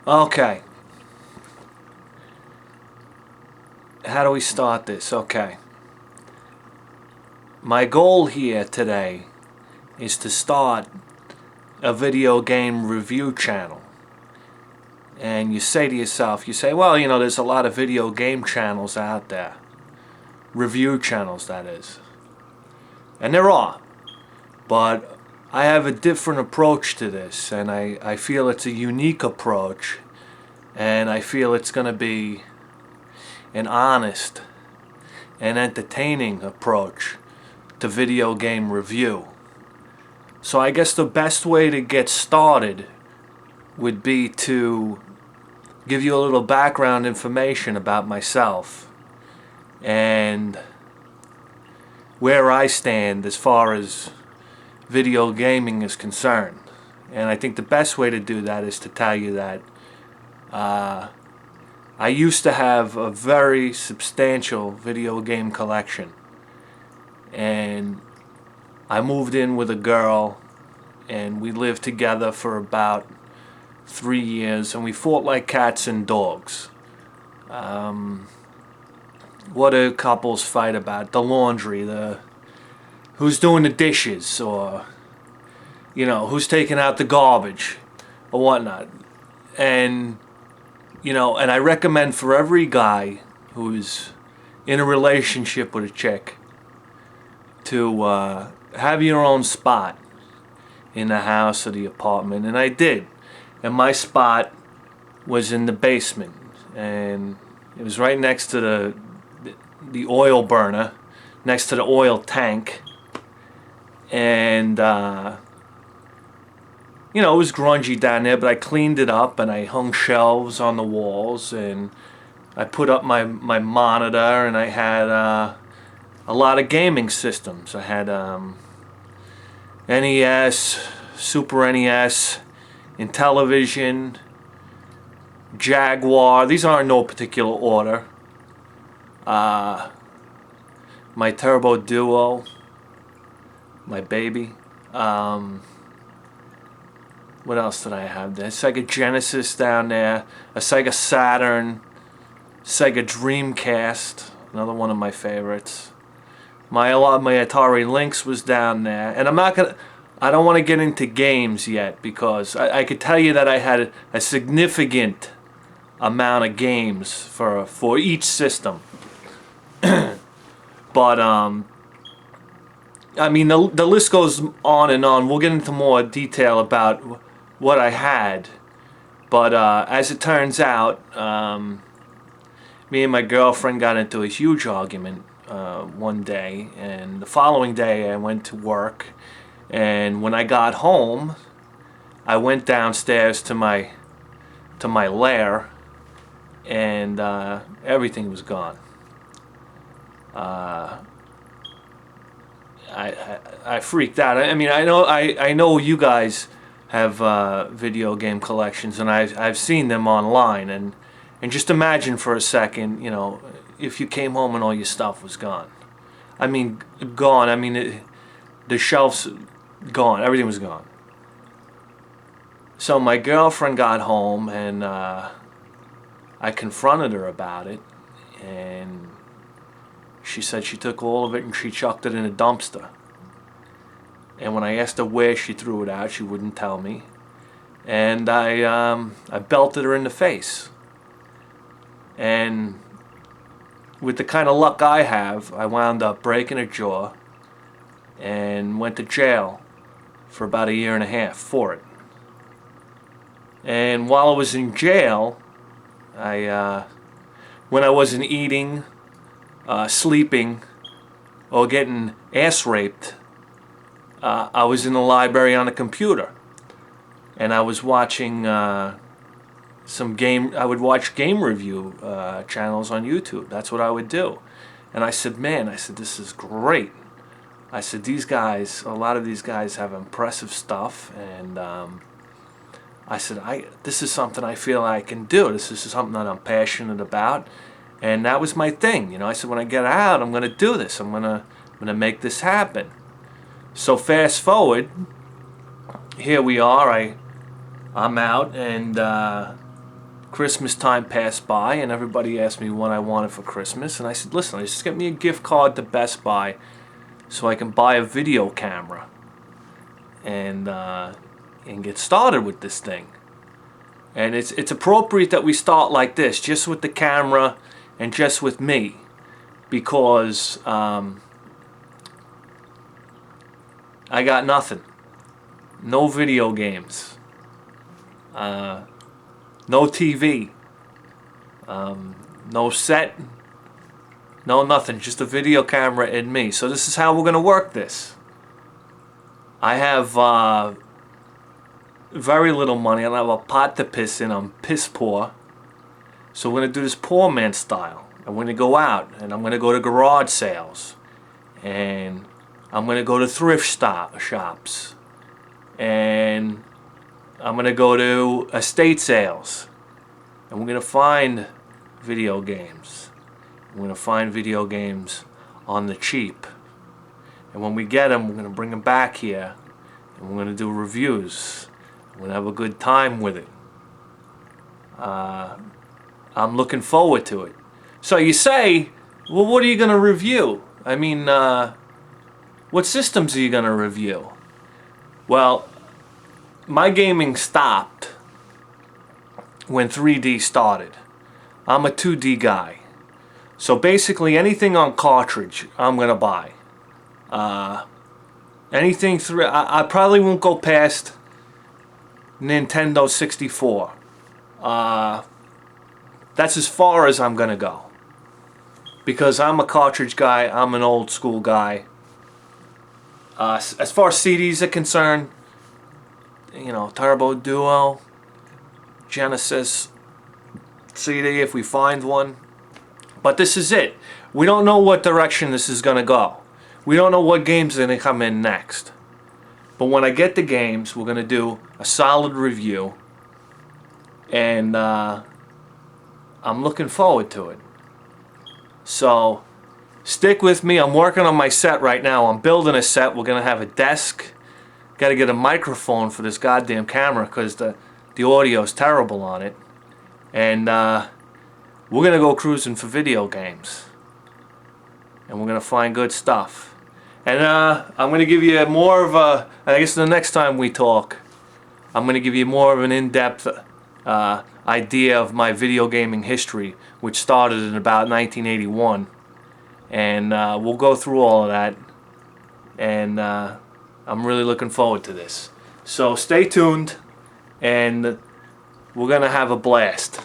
Okay. How do we start this? Okay. My goal here today is to start a video game review channel. And you say to yourself, well, there's a lot of video game channels out there. Review channels, that is. And there are. But I have a different approach to this, and I feel it's a unique approach, and I feel it's going to be an honest and entertaining approach to video game review. So I guess the best way to get started would be to give you a little background information about myself and where I stand as far as video gaming is concerned. And I think the best way to do that is to tell you that I used to have a very substantial video game collection, and I moved in with a girl, and we lived together for about 3 years, and we fought like cats and dogs. What do couples fight about? The laundry, who's doing the dishes, or who's taking out the garbage or whatnot. And and I recommend for every guy who's in a relationship with a chick to have your own spot in the house or the apartment. And I did. And my spot was in the basement, and it was right next to the oil burner, next to the oil tank. And it was grungy down there, but I cleaned it up, and I hung shelves on the walls, and I put up my monitor, and I had a lot of gaming systems. I had NES, Super NES, Intellivision, Jaguar. These are in no particular order. My Turbo Duo, my baby. What else did I have there? Sega Genesis down there, a Sega Saturn, Sega Dreamcast, another one of my favorites. My Atari Lynx was down there, and I don't want to get into games yet, because I could tell you that I had a significant amount of games for each system. But I mean, the list goes on and on. We'll get into more detail about what I had, but as it turns out, me and my girlfriend got into a huge argument one day, and the following day I went to work, and when I got home, I went downstairs to my lair, and everything was gone. I freaked out. I mean, I know you guys have video game collections, and I've seen them online, and just imagine for a second, if you came home and all your stuff was gone. I mean, gone. I mean, the shelves gone. Everything was gone. So my girlfriend got home, and I confronted her about it, and she said she took all of it and she chucked it in a dumpster. And when I asked her where she threw it out, she wouldn't tell me. And I belted her in the face. And with the kind of luck I have, I wound up breaking her jaw and went to jail for about 1.5 years for it. And while I was in jail, when I wasn't eating, sleeping, or getting ass raped, I was in the library on a computer, and I was watching I would watch game review channels on YouTube. That's what I would do. And I said, this is great. I said, a lot of these guys have impressive stuff, and I said, this is something I feel I can do. This is something that I'm passionate about. And that was my thing. I said, when I get out, I'm going to do this. I'm going to make this happen. So fast forward, here we are. I'm out, and Christmas time passed by, and everybody asked me what I wanted for Christmas, and I said, listen, just get me a gift card to Best Buy so I can buy a video camera and get started with this thing. And it's appropriate that we start like this, just with the camera and just with me, because I got nothing. No video games. No TV, no set, no nothing, just a video camera and me. So this is how we're going to work this. I have very little money. I don't have a pot to piss in. I'm piss poor. So we're going to do this poor man style. I'm going to go out and I'm going to go to garage sales. And I'm going to go to thrift shops. And I'm going to go to estate sales, and we're going to find video games. We're going to find video games on the cheap. And when we get them, we're going to bring them back here, and we're going to do reviews. We're going to have a good time with it. I'm looking forward to it. So you say, well, what are you going to review? I mean, what systems are you going to review? Well, my gaming stopped when 3D started. I'm a 2D guy. So basically anything on cartridge I'm going to buy. Anything through, I probably won't go past Nintendo 64. That's as far as I'm going to go. Because I'm a cartridge guy, I'm an old school guy. As far as CDs are concerned, you know, Turbo Duo, Genesis CD if we find one. But this is it. We don't know what direction this is going to go. We don't know what games are going to come in next. But when I get the games, we're going to do a solid review. And I'm looking forward to it. So stick with me. I'm working on my set right now. I'm building a set. We're going to have a desk. Got to get a microphone for this goddamn camera because the audio is terrible on it. And we're going to go cruising for video games. And we're going to find good stuff. And I'm going to give you more of a, I guess the next time we talk, I'm going to give you more of an in-depth idea of my video gaming history, which started in about 1981. And we'll go through all of that. And I'm really looking forward to this. So stay tuned, and we're going to have a blast.